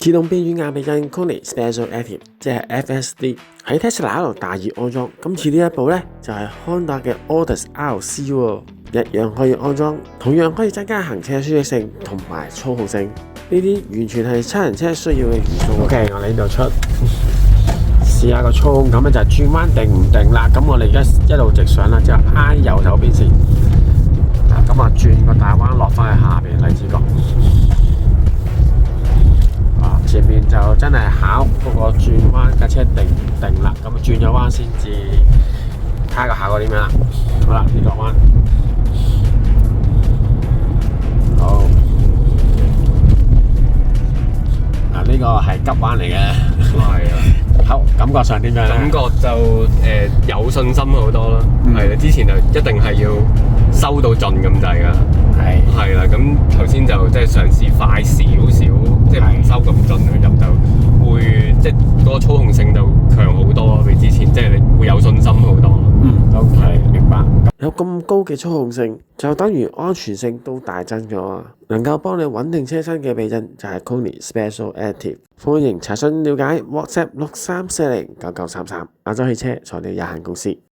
自動變軟硬避震 Koni Special Active， 即係 FSD， 喺 Tesla 度大熱安裝。今次呢一部呢，就係 Honda 嘅 Altis RC 喎，一樣可以安裝，同樣可以增加行車舒適性同埋操控性。呢啲完全係七人車需要嘅元素。OK， 我哋呢度出試下個操控感咧，就係轉彎定唔定啦。咁我哋而家一路直上啦，之後挨右手邊先。咁啊，轉個大彎落翻去下邊荔枝角。前面就真係考嗰個轉彎架車定唔定啦。咁轉咗彎先至睇下個效果點樣啦。好啦，呢個彎好。呢個係急彎嚟嘅，係啊。好，感覺上點樣咧？感覺就有信心好多啦。係啦，之前就一定係要收到盡咁滯噶。係啦，咁頭先就即係嘗試快少少，即係唔收咁盡去入就會即係嗰個操控性就強好多咯，比之前即係你會有信心好多。OK， 明白。有咁高嘅操控性，就等於安全性都大增咗啊！能夠幫你穩定車身嘅避震就係 Koni Special Active。歡迎查詢了解 WhatsApp 63409933亞洲汽車材料有限公司。